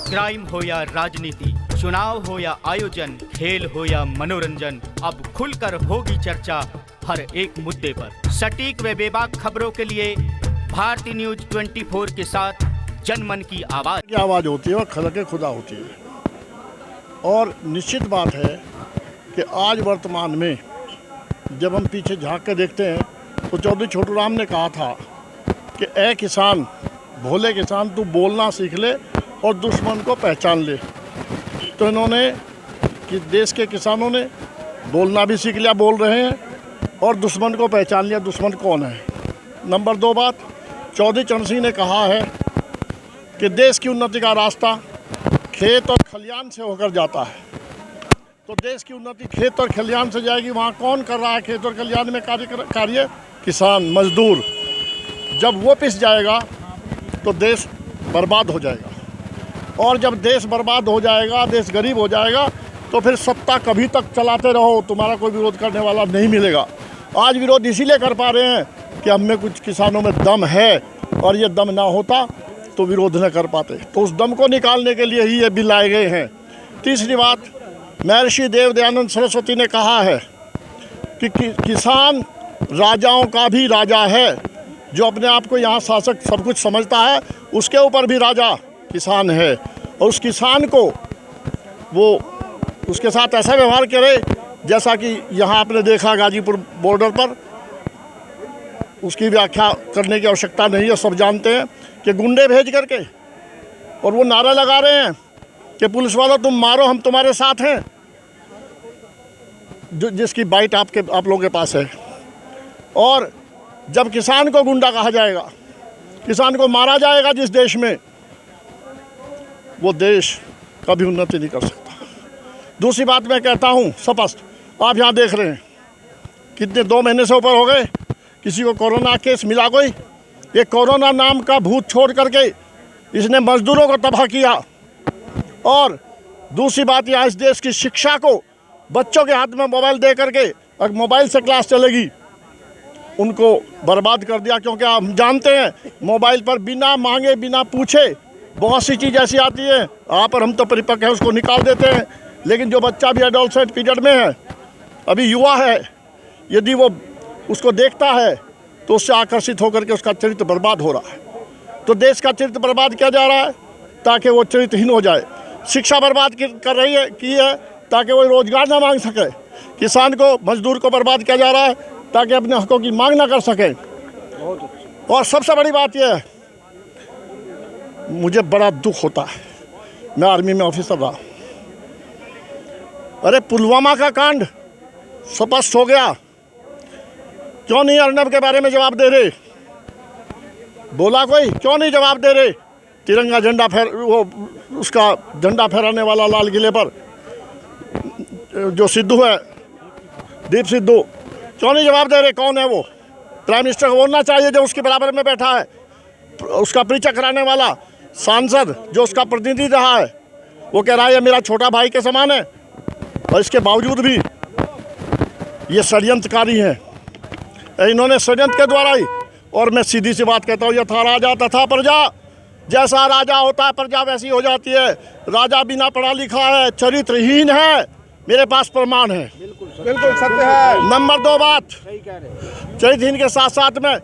Crime हो या राजनीति, चुनाव हो या आयोजन, खेल हो या मनोरंजन, अब खुलकर होगी चर्चा हर एक मुद्दे पर। सटीक व बेबाक खबरों के लिए भारतीय न्यूज 24 के साथ जनमन की आवाज होती है, वह खलके खुदा होती है। और निश्चित बात है कि आज वर्तमान में जब हम पीछे झांक के देखते हैं तो चौधरी छोटू राम ने कहा था कि ए किसान, भोले किसान, तू बोलना सीख ले और दुश्मन को पहचान ले। तो इन्होंने कि देश के किसानों ने बोलना भी सीख लिया, बोल रहे हैं, और दुश्मन को पहचान लिया, दुश्मन कौन है। नंबर 2 बात, चौधरी चरण सिंह ने कहा है कि देश की उन्नति का रास्ता खेत और खलियान से होकर जाता है। तो देश की उन्नति खेत और खलियान से जाएगी। वहाँ कौन कर रहा है खेत और खलियान में कार्य? किसान, मजदूर। जब वो पिस जाएगा तो देश बर्बाद हो जाएगा, और जब देश बर्बाद हो जाएगा, देश गरीब हो जाएगा, तो फिर सत्ता कभी तक चलाते रहो, तुम्हारा कोई विरोध करने वाला नहीं मिलेगा। आज विरोध इसीलिए कर पा रहे हैं कि हम में कुछ किसानों में दम है, और ये दम ना होता तो विरोध न कर पाते। तो उस दम को निकालने के लिए ही ये बिल लाए गए हैं। तीसरी बात, महर्षि देव दयानंद सरस्वती ने कहा है कि किसान राजाओं का भी राजा है। जो अपने आप को यहाँ शासक सब कुछ समझता है, उसके ऊपर भी राजा किसान है, और उस किसान को वो उसके साथ ऐसा व्यवहार करे जैसा कि यहाँ आपने देखा गाजीपुर बॉर्डर पर। उसकी व्याख्या करने की आवश्यकता नहीं है, सब जानते हैं कि गुंडे भेज करके, और वो नारा लगा रहे हैं कि पुलिस वालों तुम मारो, हम तुम्हारे साथ हैं, जिसकी बाइट आप लोगों के पास है। और जब किसान को गुंडा कहा जाएगा, किसान को मारा जाएगा जिस देश में, वो देश कभी उन्नति नहीं कर सकता। दूसरी बात मैं कहता हूँ स्पष्ट, आप यहाँ देख रहे हैं कितने 2 महीने से ऊपर हो गए, किसी को कोरोना केस मिला कोई? ये कोरोना नाम का भूत छोड़ करके इसने मजदूरों को तबाह किया। और दूसरी बात, यहाँ इस देश की शिक्षा को बच्चों के हाथ में मोबाइल दे करके, और मोबाइल से क्लास चलेगी, उनको बर्बाद कर दिया। क्योंकि हम जानते हैं मोबाइल पर बिना मांगे बिना पूछे बहुत सी चीज़ ऐसी आती है, यहाँ पर हम तो परिपक्व हैं, उसको निकाल देते हैं। लेकिन जो बच्चा भी एडोलसेंट पीरियड में है, अभी युवा है, यदि वो उसको देखता है तो उससे आकर्षित होकर के उसका चरित्र बर्बाद हो रहा है। तो देश का चरित्र बर्बाद किया जा रहा है ताकि वो चरित्रहीन हो जाए। शिक्षा बर्बाद की है ताकि वो रोजगार ना मांग सके। किसान को, मजदूर को बर्बाद किया जा रहा है ताकि अपने हकों की मांग ना कर सके। और सबसे बड़ी बात यह है, मुझे बड़ा दुख होता है, मैं आर्मी में ऑफिसर रहा। अरे पुलवामा का कांड स्पष्ट हो गया, क्यों नहीं अर्नब के बारे में जवाब दे रहे? बोला कोई? क्यों नहीं जवाब दे रहे? तिरंगा झंडा उसका झंडा फहराने वाला लाल किले पर जो सिद्धू है, दीप सिद्धू, क्यों नहीं जवाब दे रहे? कौन है वो? प्राइम मिनिस्टर को बोलना चाहिए जो उसके बराबर में बैठा है। उसका परिचय कराने वाला सांसद जो उसका प्रतिनिधि रहा है, वो कह रहा है ये मेरा छोटा भाई के समान है, और इसके बावजूद भी ये षड्यंत्रकारी हैं। इन्होंने षड्यंत्र के द्वारा ही, और मैं सीधी सी बात कहता हूँ, यथा राजा तथा प्रजा, जैसा राजा होता है प्रजा वैसी हो जाती है। राजा बिना पढ़ा लिखा है, चरित्रहीन है, मेरे पास प्रमाण है, बिल्कुल सत्य है। नंबर 2 बात, चरित्रहीन के साथ साथ में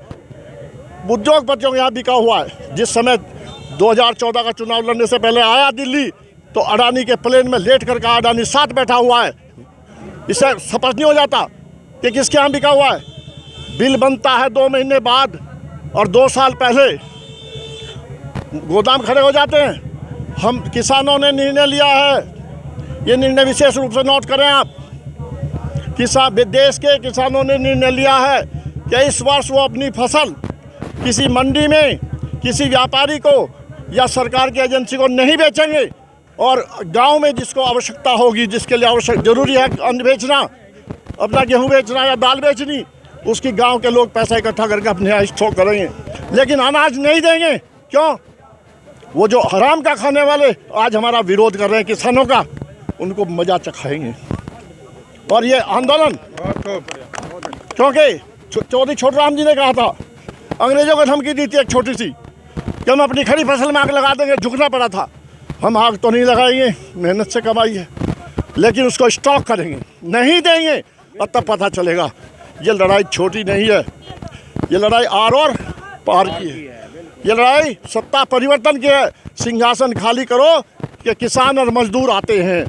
उद्योगपतियों के यहाँ बिका हुआ है। जिस समय 2014 का चुनाव लड़ने से पहले आया दिल्ली, तो अडानी के प्लेन में लेट कर कहा अडानी साथ बैठा हुआ है। इससे स्पष्ट नहीं हो जाता कि किसके यहाँ बिका हुआ है? बिल बनता है 2 महीने बाद, और 2 साल पहले गोदाम खड़े हो जाते हैं। हम किसानों ने निर्णय लिया है, ये निर्णय विशेष रूप से नोट करें आप, देश के किसानों ने निर्णय लिया है कि इस वर्ष वो अपनी फसल किसी मंडी में किसी व्यापारी को या सरकार की एजेंसी को नहीं बेचेंगे, और गांव में जिसको आवश्यकता होगी, जिसके लिए जरूरी है अन्न बेचना, अपना गेहूं बेचना या दाल बेचनी, उसकी गांव के लोग पैसा इकट्ठा करके अपने यहाँ स्टॉक करेंगे। लेकिन अनाज नहीं देंगे। क्यों? वो जो हराम का खाने वाले आज हमारा विरोध कर रहे हैं किसानों का, उनको मजा चखाएंगे। और ये आंदोलन, क्योंकि चौधरी छोटू राम जी ने कहा था, अंग्रेजों को धमकी दी थी एक छोटी सी, कि हम अपनी खड़ी फसल में आग लगा देंगे, झुकना पड़ा था। हम आग तो नहीं लगाएंगे, मेहनत से कमाई है, लेकिन उसको स्टॉक करेंगे, नहीं देंगे, और तब पता चलेगा ये लड़ाई छोटी नहीं है, ये लड़ाई आर और पार की है, ये लड़ाई सत्ता परिवर्तन की है। सिंहासन खाली करो कि किसान और मजदूर आते हैं।